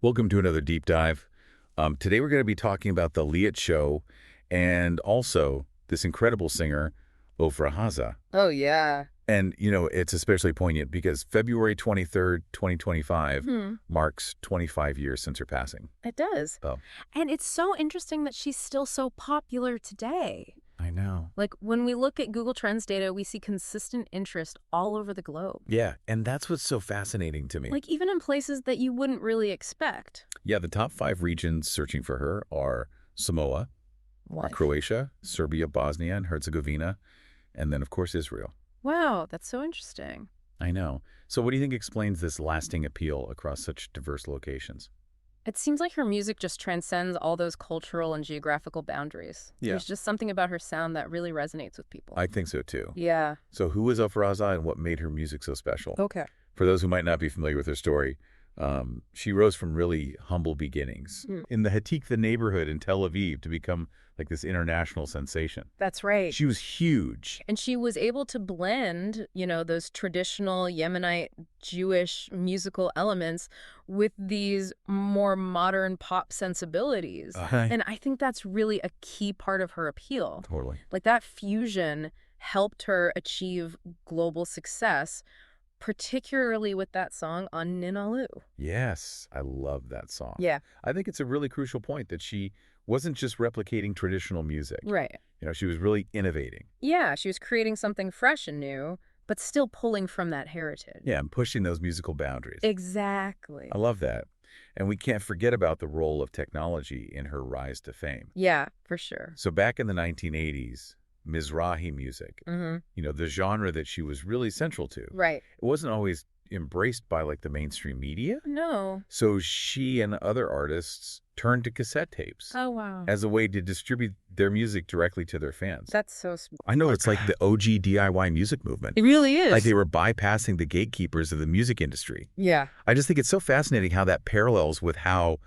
Welcome to another deep dive. Today we're going to be talking about the Liat show and also this incredible singer, Ofra Haza. Oh, yeah. And, it's especially poignant because February 23rd, 2025 marks 25 years since her passing. It does. Oh, And it's so interesting that she's still so popular today. I know. Like, when we look at Google Trends data, we see consistent interest all over the globe. Yeah, and that's what's so fascinating to me. Like, even in places that you wouldn't really expect. Yeah, the top 5 regions searching for her are Samoa, What? Croatia, Serbia, Bosnia, and Herzegovina, and then, of course, Israel. Wow, that's so interesting. I know. So what do you think explains this lasting appeal across such diverse locations? It seems like her music just transcends all those cultural and geographical boundaries. Yeah. There's just something about her sound that really resonates with people. I think so, too. Yeah. So who was Ofra Haza and what made her music so special? Okay. For those who might not be familiar with her story, she rose from really humble beginnings in the Hatikva neighborhood in Tel Aviv to become like this international sensation. That's right. She was huge. And she was able to blend, those traditional Yemenite Jewish musical elements with these more modern pop sensibilities. And I think that's really a key part of her appeal. Totally. Like that fusion helped her achieve global success, particularly with that song on Ninalu. Yes, I love that song. Yeah. I think it's a really crucial point that she wasn't just replicating traditional music. Right. She was really innovating. Yeah, she was creating something fresh and new, but still pulling from that heritage. Yeah, and pushing those musical boundaries. Exactly. I love that. And we can't forget about the role of technology in her rise to fame. Yeah, for sure. So back in the 1980s, Mizrahi music, the genre that she was really central to, Right. it wasn't always embraced by like the mainstream media. No. So she and other artists turned to cassette tapes Oh, wow. as a way to distribute their music directly to their fans. That's so smart. I know it's like the OG DIY music movement. It really is. Like they were bypassing the gatekeepers of the music industry. Yeah. I just think it's so fascinating how that parallels with how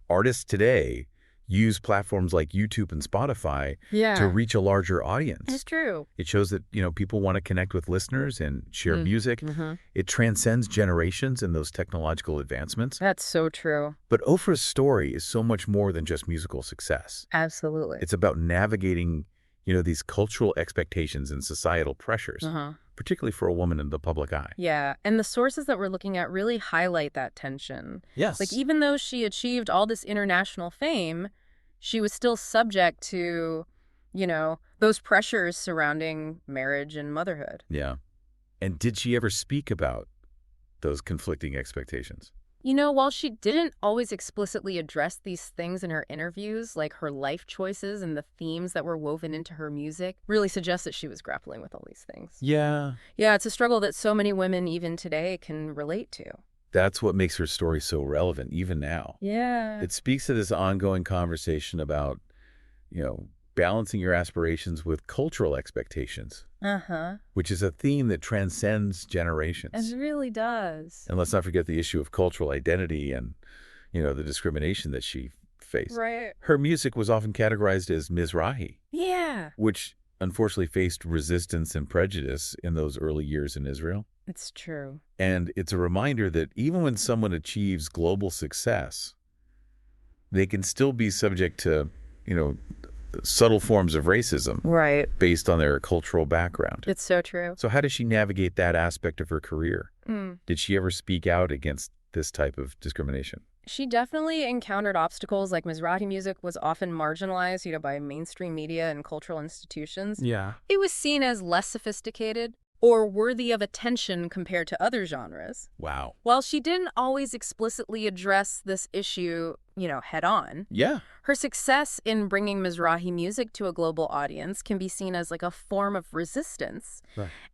artists today use platforms like YouTube and Spotify to reach a larger audience. It's true. It shows that, people want to connect with listeners and share music. It transcends generations in those technological advancements. That's so true. But Ofra's story is so much more than just musical success. Absolutely. It's about navigating, these cultural expectations and societal pressures, particularly for a woman in the public eye. Yeah, and the sources that we're looking at really highlight that tension. Yes. Like, even though she achieved all this international fame, she was still subject to, those pressures surrounding marriage and motherhood. Yeah. And did she ever speak about those conflicting expectations? While she didn't always explicitly address these things in her interviews, like her life choices and the themes that were woven into her music really suggest that she was grappling with all these things. Yeah. Yeah, it's a struggle that so many women even today can relate to. That's what makes her story so relevant, even now. Yeah. It speaks to this ongoing conversation about, balancing your aspirations with cultural expectations, which is a theme that transcends generations. It really does. And let's not forget the issue of cultural identity and, the discrimination that she faced. Right. Her music was often categorized as Mizrahi, Yeah. which unfortunately faced resistance and prejudice in those early years in Israel. It's true. And it's a reminder that even when someone achieves global success, they can still be subject to, subtle forms of racism Right. based on their cultural background. It's so true. So how does she navigate that aspect of her career? Did she ever speak out against this type of discrimination? She definitely encountered obstacles, like Mizrahi music was often marginalized, by mainstream media and cultural institutions. Yeah. It was seen as less sophisticated or worthy of attention compared to other genres. Wow. While she didn't always explicitly address this issue, head on, Yeah. her success in bringing Mizrahi music to a global audience can be seen as like a form of resistance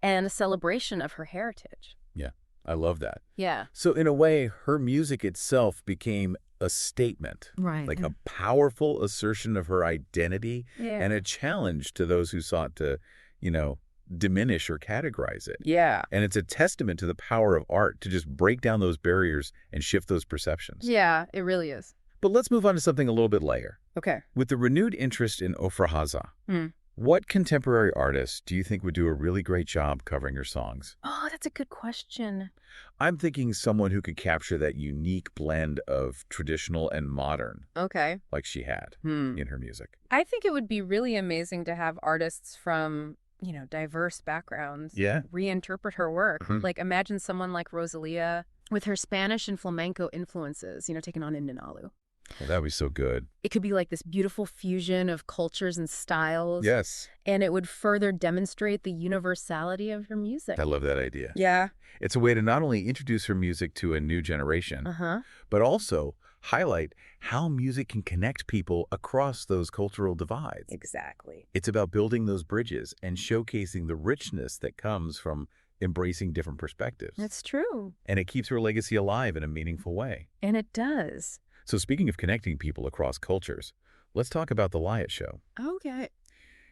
and a celebration of her heritage. Yeah. I love that. Yeah. So in a way, her music itself became a statement, Right. like a powerful assertion of her identity and a challenge to those who sought to, diminish or categorize it. Yeah. And it's a testament to the power of art to just break down those barriers and shift those perceptions. Yeah, it really is. But let's move on to something a little bit lighter. Okay. With the renewed interest in Ofra Haza, What contemporary artist do you think would do a really great job covering her songs? Oh, that's a good question. I'm thinking someone who could capture that unique blend of traditional and modern, Okay. like she had in her music. I think it would be really amazing to have artists from, diverse backgrounds Yeah? reinterpret her work. Mhm. Like, imagine someone like Rosalia with her Spanish and flamenco influences, taking on Indanalu. Well, that would be so good. It could be like this beautiful fusion of cultures and styles. Yes. And it would further demonstrate the universality of her music. I love that idea. Yeah. It's a way to not only introduce her music to a new generation, but also highlight how music can connect people across those cultural divides. Exactly. It's about building those bridges and showcasing the richness that comes from embracing different perspectives. That's true. And it keeps her legacy alive in a meaningful way. And it does. So speaking of connecting people across cultures, let's talk about The Liat Show. Okay.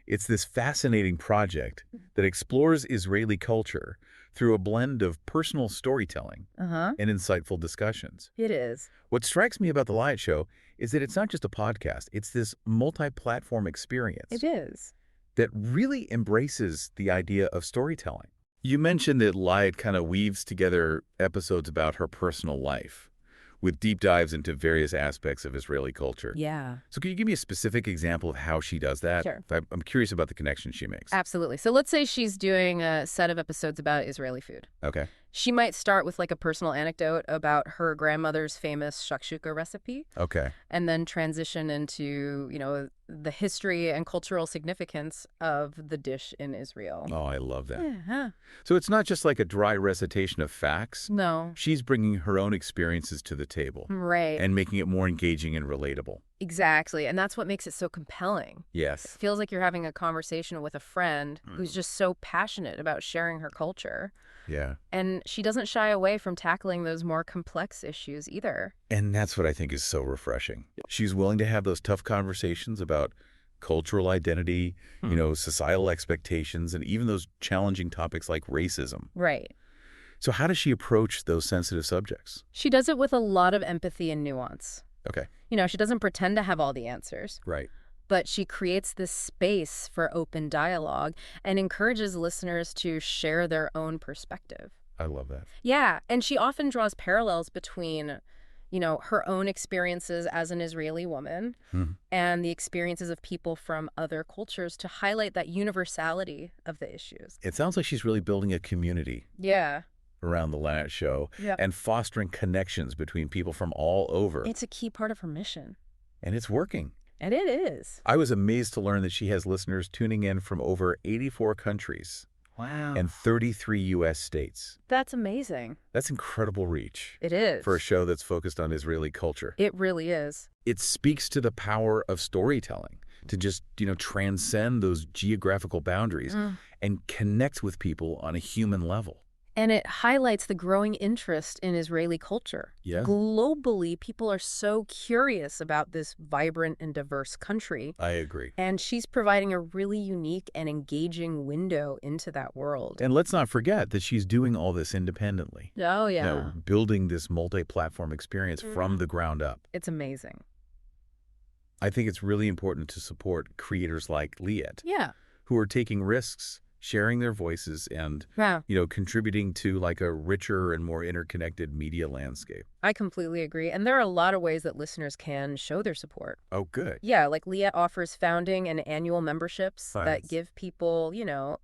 It's this fascinating project that explores Israeli culture through a blend of personal storytelling and insightful discussions. It is. What strikes me about The Liat Show is that it's not just a podcast, it's this multi-platform experience. It is. That really embraces the idea of storytelling. You mentioned that Liat kind of weaves together episodes about her personal life with deep dives into various aspects of Israeli culture. Yeah. So can you give me a specific example of how she does that? Sure. I'm curious about the connection she makes. Absolutely. So let's say she's doing a set of episodes about Israeli food. Okay. She might start with like a personal anecdote about her grandmother's famous shakshuka recipe. Okay. And then transition into, the history and cultural significance of the dish in Israel. Oh, I love that. Yeah. So it's not just like a dry recitation of facts. No. She's bringing her own experiences to the table. Right. And making it more engaging and relatable. Exactly. And that's what makes it so compelling. Yes. It feels like you're having a conversation with a friend who's just so passionate about sharing her culture. Yeah. And she doesn't shy away from tackling those more complex issues either. And that's what I think is so refreshing. She's willing to have those tough conversations about cultural identity, societal expectations, and even those challenging topics like racism. Right. So how does she approach those sensitive subjects? She does it with a lot of empathy and nuance. Okay. She doesn't pretend to have all the answers. Right. But she creates this space for open dialogue and encourages listeners to share their own perspective. I love that. Yeah, and she often draws parallels between, her own experiences as an Israeli woman and the experiences of people from other cultures to highlight that universality of the issues. It sounds like she's really building a community. Yeah. Around the Liat Show and fostering connections between people from all over. It's a key part of her mission. And it's working. And it is. I was amazed to learn that she has listeners tuning in from over 84 countries. Wow. And 33 U.S. states. That's amazing. That's incredible reach. It is. For a show that's focused on Israeli culture. It really is. It speaks to the power of storytelling to just, transcend those geographical boundaries and connect with people on a human level. And it highlights the growing interest in Israeli culture. Yes. Globally, people are so curious about this vibrant and diverse country. I agree. And she's providing a really unique and engaging window into that world. And let's not forget that she's doing all this independently. Oh, yeah. Building this multi-platform experience from the ground up. It's amazing. I think it's really important to support creators like Liat. Yeah. Who are taking risks, sharing their voices, and, contributing to like a richer and more interconnected media landscape. I completely agree. And there are a lot of ways that listeners can show their support. Oh, good. Yeah, like Liat offers founding and annual memberships that give people,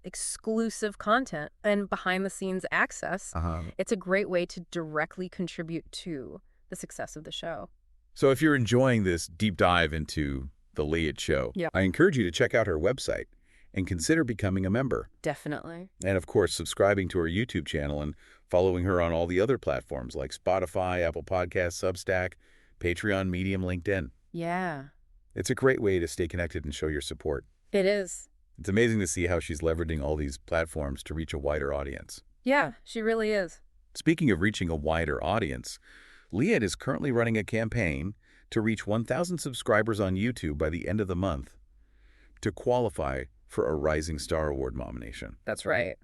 exclusive content and behind-the-scenes access. It's a great way to directly contribute to the success of the show. So if you're enjoying this deep dive into The Liat Show, I encourage you to check out her website and consider becoming a member. Definitely. And of course, subscribing to her YouTube channel and following her on all the other platforms like Spotify, Apple Podcasts, Substack, Patreon, Medium, LinkedIn. Yeah. It's a great way to stay connected and show your support. It is. It's amazing to see how she's leveraging all these platforms to reach a wider audience. Yeah, she really is. Speaking of reaching a wider audience, Liat is currently running a campaign to reach 1,000 subscribers on YouTube by the end of the month to qualify for a Rising Star Award nomination. That's right.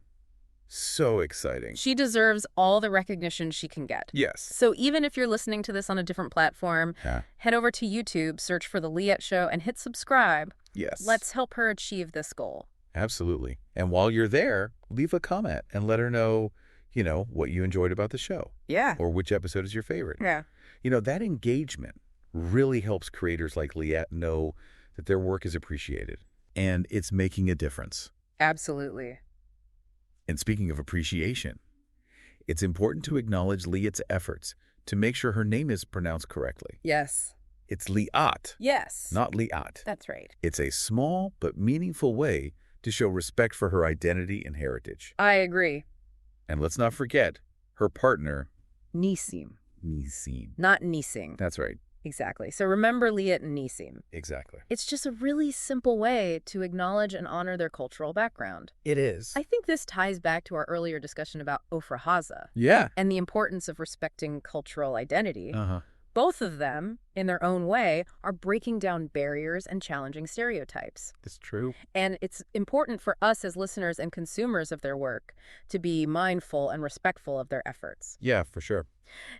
So exciting. She deserves all the recognition she can get. Yes. So even if you're listening to this on a different platform, head over to YouTube, search for The Liat Show, and hit subscribe. Yes. Let's help her achieve this goal. Absolutely. And while you're there, leave a comment and let her know, what you enjoyed about the show. Yeah. Or which episode is your favorite. Yeah. That engagement really helps creators like Liette know that their work is appreciated and it's making a difference. Absolutely. And speaking of appreciation, it's important to acknowledge Liette's efforts to make sure her name is pronounced correctly. Yes. It's Liat, Yes. not Liat. That's right. It's a small but meaningful way to show respect for her identity and heritage. I agree. And let's not forget her partner, Nisim. Nisim. Not Nising. That's right. Exactly. So remember Liet and Nisim. Exactly. It's just a really simple way to acknowledge and honor their cultural background. It is. I think this ties back to our earlier discussion about Ofra Haza Yeah. and the importance of respecting cultural identity. Uh-huh. Both of them, in their own way, are breaking down barriers and challenging stereotypes. It's true. And it's important for us as listeners and consumers of their work to be mindful and respectful of their efforts. Yeah, for sure.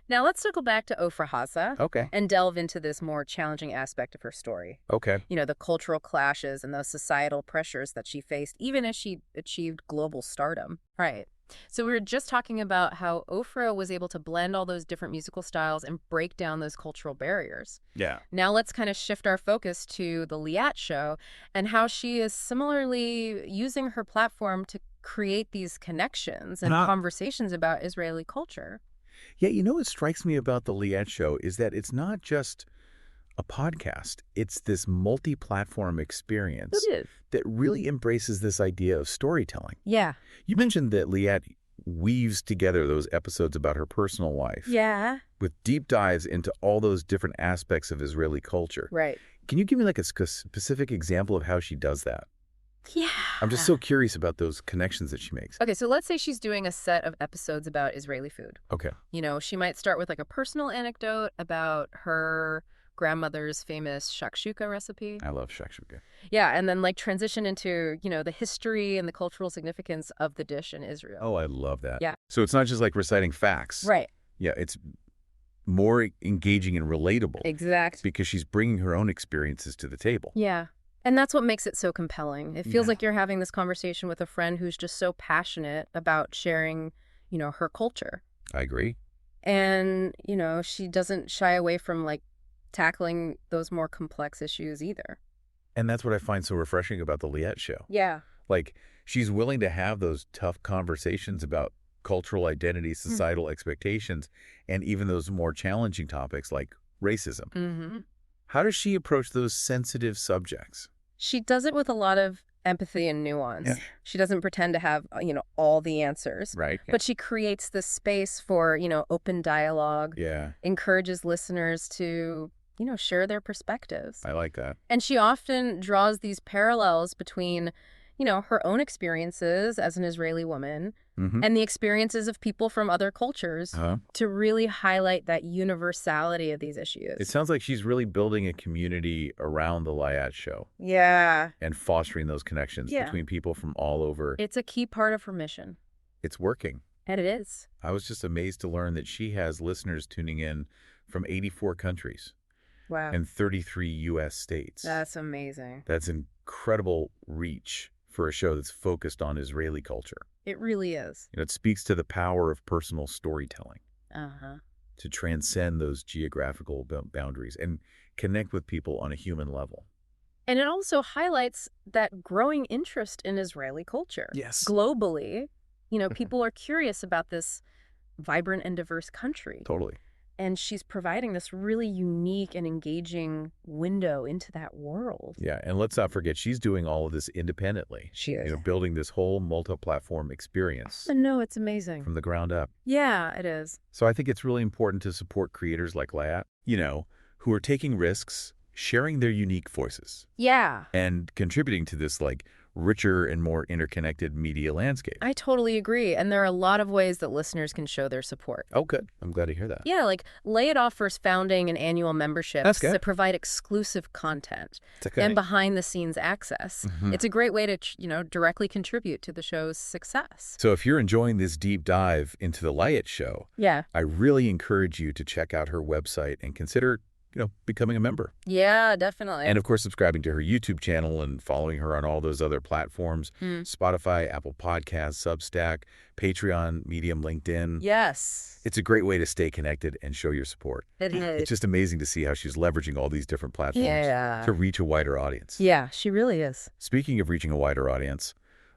Now let's circle back to Ofra Haza Okay. and delve into this more challenging aspect of her story. Okay. The cultural clashes and those societal pressures that she faced, even as she achieved global stardom. Right. So we were just talking about how Ofra was able to blend all those different musical styles and break down those cultural barriers. Yeah. Now let's kind of shift our focus to the Liat show and how she is similarly using her platform to create these connections and conversations about Israeli culture. Yeah, what strikes me about the Liette show is that it's not just a podcast. It's this multi-platform experience that really embraces this idea of storytelling. Yeah. You mentioned that Liette weaves together those episodes about her personal life. Yeah. With deep dives into all those different aspects of Israeli culture. Right. Can you give me a specific example of how she does that? Yeah. I'm just so curious about those connections that she makes. Okay, so let's say she's doing a set of episodes about Israeli food. Okay. She might start with a personal anecdote about her grandmother's famous shakshuka recipe. I love shakshuka. Yeah, and then transition into, the history and the cultural significance of the dish in Israel. Oh, I love that. Yeah. So it's not just reciting facts. Right. Yeah, it's more engaging and relatable. Exactly. Because she's bringing her own experiences to the table. Yeah. And that's what makes it so compelling. It feels like you're having this conversation with a friend who's just so passionate about sharing, her culture. I agree. And, she doesn't shy away from tackling those more complex issues either. And that's what I find so refreshing about the Liette show. Yeah. She's willing to have those tough conversations about cultural identity, societal expectations, and even those more challenging topics like racism. Mm-hmm. How does she approach those sensitive subjects? She does it with a lot of empathy and nuance. Yeah. She doesn't pretend to have, all the answers. Right. But she creates this space for, open dialogue. Yeah. Encourages listeners to, share their perspectives. I like that. And she often draws these parallels between, her own experiences as an Israeli woman and the experiences of people from other cultures to really highlight that universality of these issues. It sounds like she's really building a community around the Liette show. Yeah. And fostering those connections between people from all over. It's a key part of her mission. It's working. And it is. I was just amazed to learn that she has listeners tuning in from 84 countries. Wow. And 33 U.S. states. That's amazing. That's incredible reach for a show that's focused on Israeli culture. It really is. It speaks to the power of personal storytelling. Uh-huh. To transcend those geographical boundaries and connect with people on a human level. And it also highlights that growing interest in Israeli culture. Yes. Globally, people are curious about this vibrant and diverse country. Totally. And she's providing this really unique and engaging window into that world. Yeah, and let's not forget, she's doing all of this independently. She is. Building this whole multi-platform experience. No, it's amazing. From the ground up. Yeah, it is. So I think it's really important to support creators like Liette, who are taking risks, sharing their unique voices. Yeah. And contributing to this, richer and more interconnected media landscape. I totally agree. And there are a lot of ways that listeners can show their support. Oh, good. I'm glad to hear that. Yeah, Liette offers founding and annual memberships that provide exclusive content and behind-the-scenes access. It's a great way to, directly contribute to the show's success. So if you're enjoying this deep dive into the Liette show, I really encourage you to check out her website and consider becoming a member. Yeah, definitely. And, of course, subscribing to her YouTube channel and following her on all those other platforms, Spotify, Apple Podcasts, Substack, Patreon, Medium, LinkedIn. Yes. It's a great way to stay connected and show your support. It is. It's just amazing to see how she's leveraging all these different platforms to reach a wider audience. Yeah, she really is. Speaking of reaching a wider audience,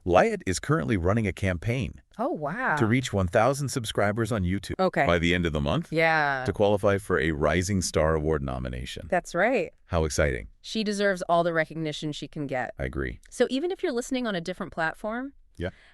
Liat is currently running a campaign Oh, wow. to reach 1,000 subscribers on YouTube by the end of the month to qualify for a Rising Star Award nomination. That's right. How exciting. She deserves all the recognition she can get. I agree. So even if you're listening on a different platform,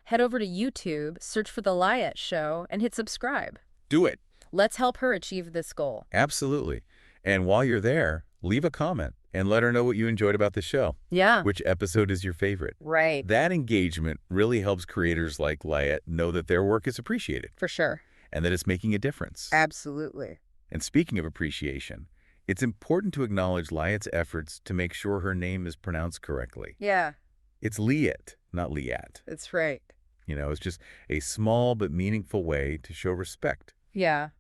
head over to YouTube, search for The Liat Show, and hit subscribe. Do it. Let's help her achieve this goal. Absolutely. And while you're there, leave a comment and let her know what you enjoyed about the show. Yeah. Which episode is your favorite? Right. That engagement really helps creators like Liat know that their work is appreciated. For sure. And that it's making a difference. Absolutely. And speaking of appreciation, it's important to acknowledge Liat's efforts to make sure her name is pronounced correctly. Yeah. It's Liat, not Liat. That's right. It's just a small but meaningful way to show respect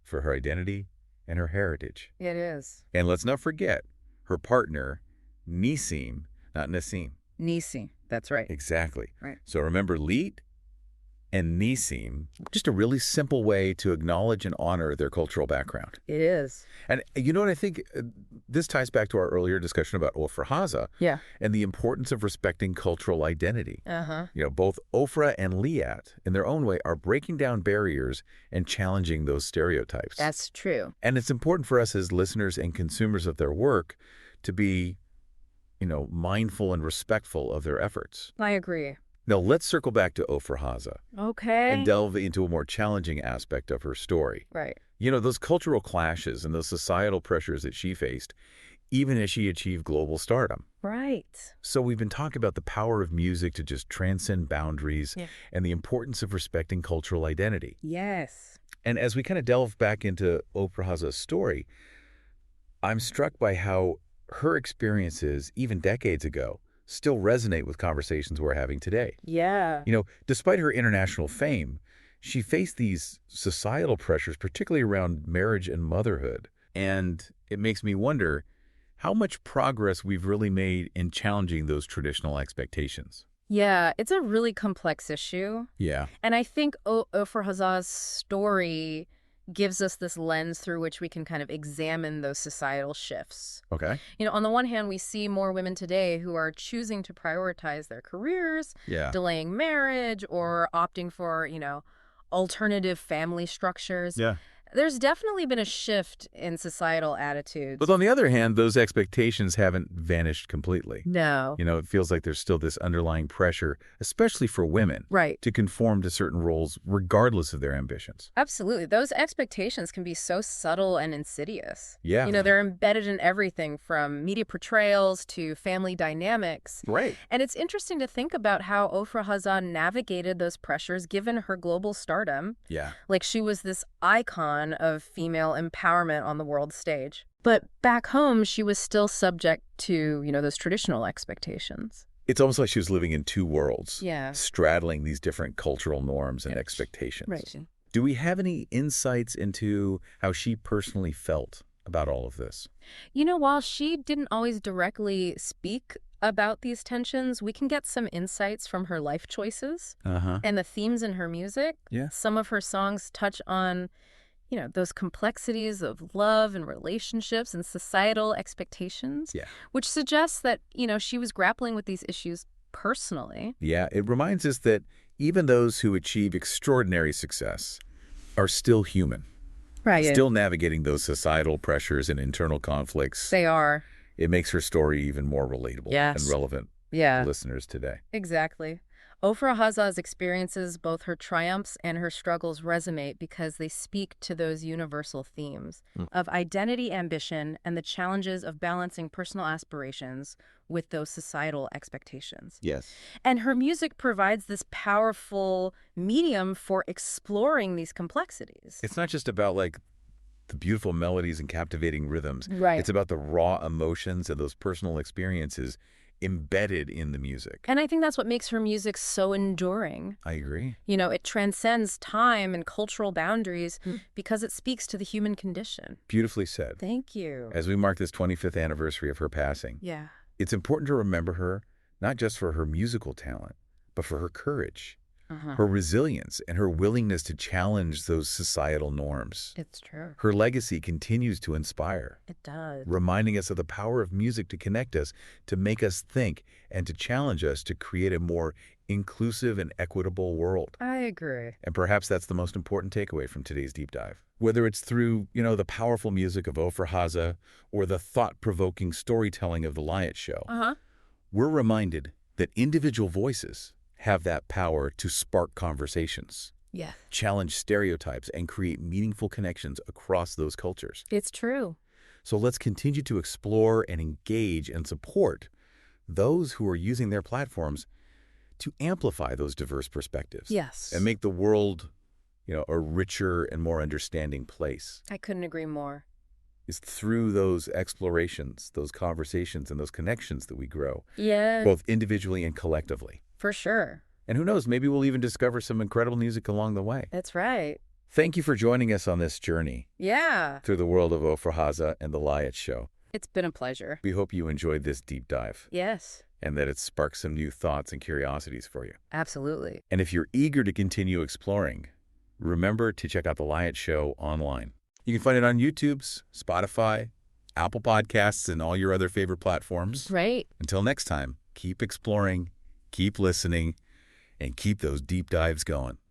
for her identity and her heritage. It is. And let's not forget her partner, Nisim, not Nassim. Nisim. That's right. Exactly. Right. So remember Liat and Nisim, just a really simple way to acknowledge and honor their cultural background. It is. And you know what I think? This ties back to our earlier discussion about Ofra Haza and the importance of respecting cultural identity. Both Ofra and Liat, in their own way, are breaking down barriers and challenging those stereotypes. That's true. And it's important for us as listeners and consumers of their work to be, mindful and respectful of their efforts. I agree. Now, let's circle back to Ofra Haza. Okay. And delve into a more challenging aspect of her story. Right. Those cultural clashes and those societal pressures that she faced, even as she achieved global stardom. Right. So we've been talking about the power of music to just transcend boundaries and the importance of respecting cultural identity. Yes. And as we kind of delve back into Ofra Haza's story, I'm struck by how her experiences, even decades ago, still resonate with conversations we're having today. Yeah. Despite her international fame, she faced these societal pressures, particularly around marriage and motherhood. And it makes me wonder how much progress we've really made in challenging those traditional expectations. Yeah, it's a really complex issue. Yeah. And I think Ofra Haza's story gives us this lens through which we can kind of examine those societal shifts. Okay. On the one hand, we see more women today who are choosing to prioritize their careers, delaying marriage, or opting for, alternative family structures. Yeah. There's definitely been a shift in societal attitudes. But on the other hand, those expectations haven't vanished completely. No. It feels like there's still this underlying pressure, especially for women, to conform to certain roles regardless of their ambitions. Absolutely. Those expectations can be so subtle and insidious. Yeah. They're embedded in everything from media portrayals to family dynamics. Right. And it's interesting to think about how Ofra Haza navigated those pressures given her global stardom. Yeah. Like she was this icon of female empowerment on the world stage. But back home, she was still subject to, those traditional expectations. It's almost like she was living in two worlds, Yeah. straddling these different cultural norms and expectations. Right. Do we have any insights into how she personally felt about all of this? While she didn't always directly speak about these tensions, we can get some insights from her life choices and the themes in her music. Yeah. Some of her songs touch on those complexities of love and relationships and societal expectations, which suggests that, she was grappling with these issues personally. Yeah, it reminds us that even those who achieve extraordinary success are still human. Right. Still navigating those societal pressures and internal conflicts. They are. It makes her story even more relatable and relevant to listeners today. Exactly. Ofra Haza's experiences, both her triumphs and her struggles, resonate because they speak to those universal themes of identity, ambition, and the challenges of balancing personal aspirations with those societal expectations. Yes. And her music provides this powerful medium for exploring these complexities. It's not just about the beautiful melodies and captivating rhythms. Right. It's about the raw emotions and those personal experiences embedded in the music. And I think that's what makes her music so enduring. I agree. It transcends time and cultural boundaries because it speaks to the human condition. Beautifully said. Thank you. As we mark this 25th anniversary of her passing, Yeah. it's important to remember her not just for her musical talent, but for her courage, her resilience, and her willingness to challenge those societal norms. It's true. Her legacy continues to inspire, It does. reminding us of the power of music to connect us, to make us think, and to challenge us to create a more inclusive and equitable world. I agree. And perhaps that's the most important takeaway from today's deep dive. Whether it's through, the powerful music of Ofra Haza or the thought-provoking storytelling of The Light Show, we're reminded that individual voices have that power to spark conversations, Yeah. challenge stereotypes, and create meaningful connections across those cultures. It's true. So let's continue to explore and engage and support those who are using their platforms to amplify those diverse perspectives. Yes. And make the world, a richer and more understanding place. I couldn't agree more. It's through those explorations, those conversations, and those connections that we grow, Yeah. both individually and collectively. For sure. And who knows, maybe we'll even discover some incredible music along the way. That's right. Thank you for joining us on this journey Yeah. through the world of Ofra Haza and The Light Show. It's been a pleasure. We hope you enjoyed this deep dive Yes. and that it sparked some new thoughts and curiosities for you. Absolutely. And if you're eager to continue exploring, remember to check out The Light Show online. You can find it on YouTube's, Spotify, Apple Podcasts, and all your other favorite platforms. Right. Until next time, keep exploring, keep listening, and keep those deep dives going.